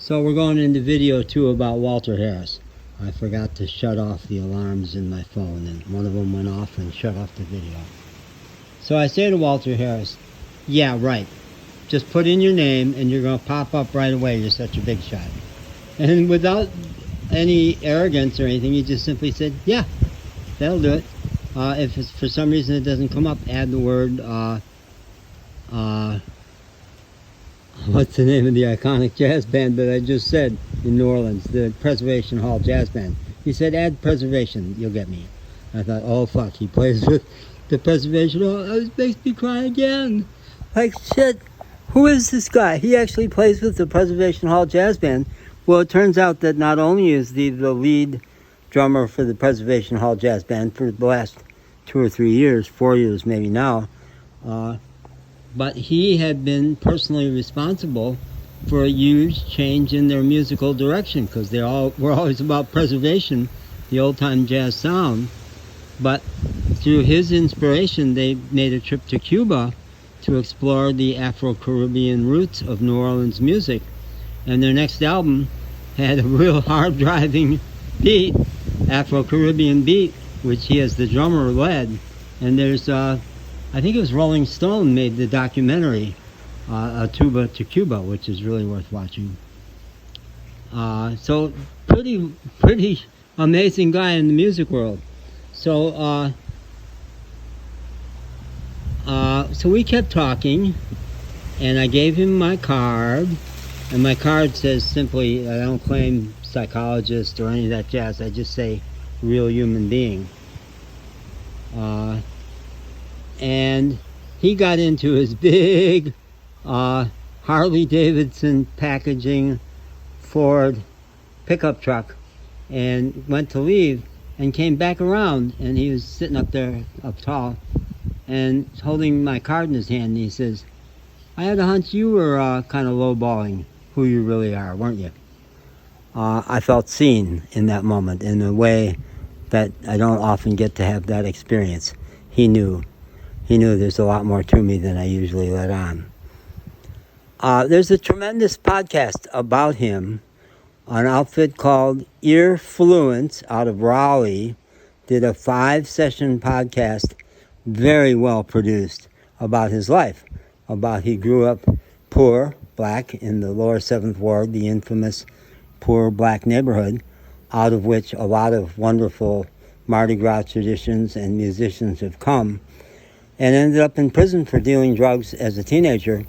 So we're going into video 2 about Walter Harris. I forgot to shut off the alarms in my phone, and one of them went off and shut off the video. So I say to Walter Harris, yeah, right. Just put in your name and you're going to pop up right away. You're such a big shot. And without any arrogance or anything, he just simply said, yeah, that'll do it. If it's, for some reason it doesn't come up, add the word, what's the name of the iconic jazz band that I just said in New Orleans, the Preservation Hall Jazz Band. He said, add Preservation, you'll get me. I thought, oh fuck, he plays with the Preservation Hall. It makes me cry again. Like, shit, who is this guy? He actually plays with the Preservation Hall Jazz Band. Well, it turns out that not only is the lead drummer for the Preservation Hall Jazz Band for the last 2 or 3 years, 4 years maybe now, but he had been personally responsible for a huge change in their musical direction, because they all were always about preservation, the old-time jazz sound. But through his inspiration, they made a trip to Cuba to explore the Afro-Caribbean roots of New Orleans music. And their next album had a real hard-driving beat, Afro-Caribbean beat, which he as the drummer led. And there's I think it was Rolling Stone made the documentary, A Tuba to Cuba, which is really worth watching. So pretty amazing guy in the music world. So so we kept talking, and I gave him my card, and my card says simply, I don't claim psychologist or any of that jazz, I just say real human being. And he got into his big Harley Davidson packaging Ford pickup truck and went to leave and came back around, and he was sitting up there up tall and holding my card in his hand, and he says, I had a hunch you were kind of lowballing who you really are, weren't you? I felt seen in that moment in a way that I don't often get to have that experience. He knew there's a lot more to me than I usually let on. There's a tremendous podcast about him. An outfit called Earfluence out of Raleigh did a 5-session podcast, very well produced, about his life. About he grew up poor, black, in the lower 7th Ward, the infamous poor black neighborhood, out of which a lot of wonderful Mardi Gras traditions and musicians have come, and ended up in prison for dealing drugs as a teenager,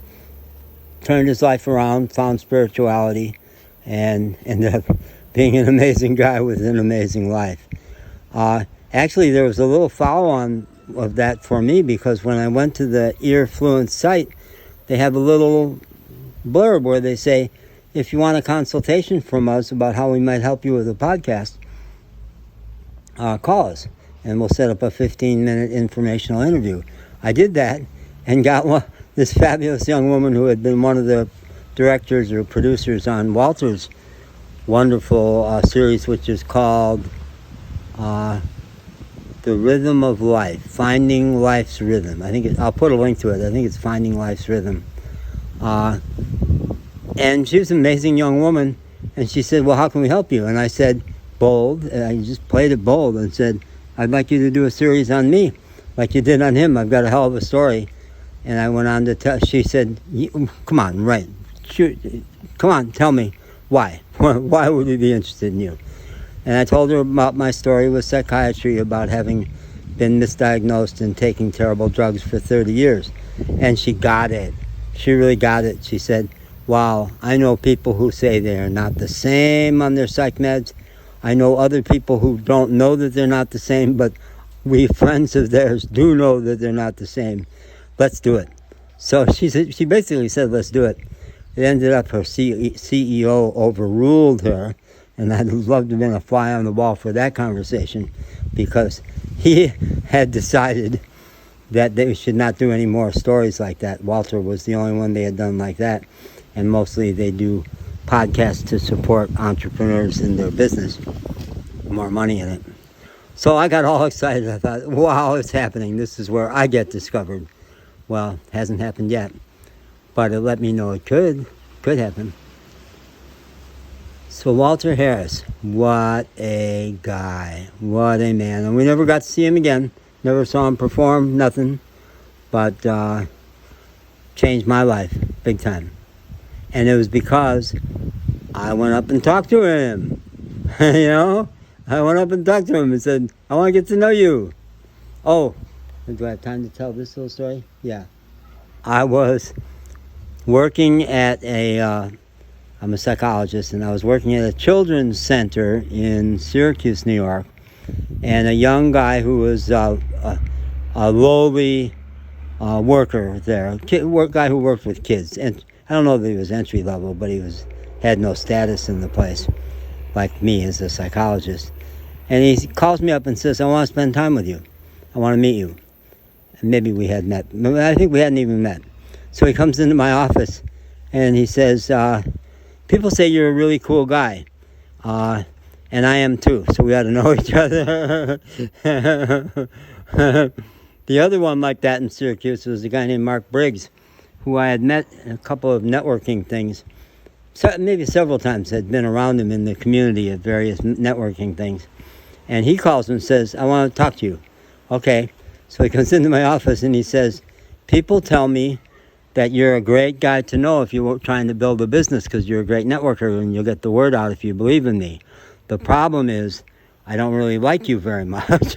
turned his life around, found spirituality, and ended up being an amazing guy with an amazing life. Actually, there was a little follow-on of that for me, because when I went to the Earfluence site, they have a little blurb where they say, if you want a consultation from us about how we might help you with a podcast, call us, and we'll set up a 15-minute informational interview. I did that and got this fabulous young woman who had been one of the directors or producers on Walter's wonderful series, which is called The Rhythm of Life, Finding Life's Rhythm. I'll put a link to it. I think it's Finding Life's Rhythm. And she was an amazing young woman, and she said, well, how can we help you? And I said, bold, and I just played it bold and said, I'd like you to do a series on me, like you did on him. I've got a hell of a story. And I went on to tell, she said, come on, right, shoot, come on, tell me, why? Why would we be interested in you? And I told her about my story with psychiatry, about having been misdiagnosed and taking terrible drugs for 30 years. And she got it. She really got it. She said, wow, I know people who say they're not the same on their psych meds. I know other people who don't know that they're not the same, but we friends of theirs do know that they're not the same. Let's do it. So she basically said, let's do it. It ended up her CEO overruled her, and I'd love to have been a fly on the wall for that conversation, because he had decided that they should not do any more stories like that. Walter was the only one they had done like that, and mostly they do podcasts to support entrepreneurs in their business. More money in it. So I got all excited. I thought, wow, it's happening. This is where I get discovered. Well, it hasn't happened yet, but it let me know it could happen. So Walter Harris, what a guy, what a man. And we never got to see him again, never saw him perform, nothing, but changed my life big time. And it was because I went up and talked to him. You know, I went up and talked to him and said, I want to get to know you. Oh, do I have time to tell this little story? Yeah. I was working at I'm a psychologist, and I was working at a children's center in Syracuse, New York, and a young guy who was a lowly worker there, guy who worked with kids. And I don't know if he was entry level, but he had no status in the place, like me as a psychologist. And he calls me up and says, I want to spend time with you. I want to meet you. And maybe we had met. I think we hadn't even met. So he comes into my office, and he says, people say you're a really cool guy, and I am too, so we ought to know each other. The other one like that in Syracuse was a guy named Mark Briggs, who I had met in a couple of networking things. So maybe several times, had been around him in the community at various networking things. And he calls and says, I want to talk to you. Okay, so he comes into my office and he says, people tell me that you're a great guy to know if you're trying to build a business because you're a great networker and you'll get the word out if you believe in me. The problem is, I don't really like you very much.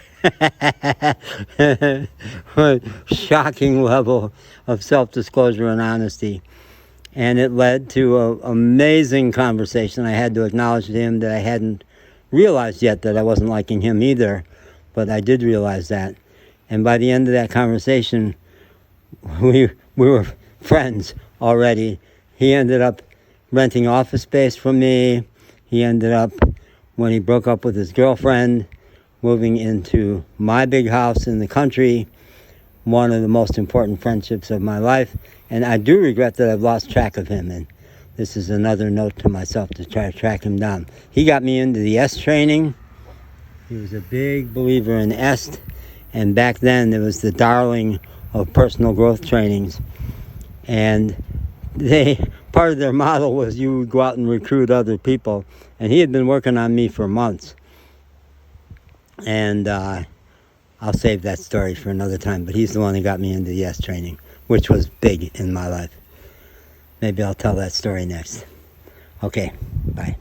Shocking level of self-disclosure and honesty. And it led to an amazing conversation. I had to acknowledge to him that I hadn't realized yet that I wasn't liking him either, but I did realize that. And by the end of that conversation, we were friends already. He ended up renting office space from me. He ended up, when he broke up with his girlfriend, moving into my big house in the country, one of the most important friendships of my life. And I do regret that I've lost track of him, and this is another note to myself to try to track him down. He got me into the EST training. He was a big believer in EST, and back then it was the darling of personal growth trainings. And part of their model was you would go out and recruit other people. And he had been working on me for months. And I'll save that story for another time. But he's the one that got me into the EST training, which was big in my life. Maybe I'll tell that story next. Okay, bye.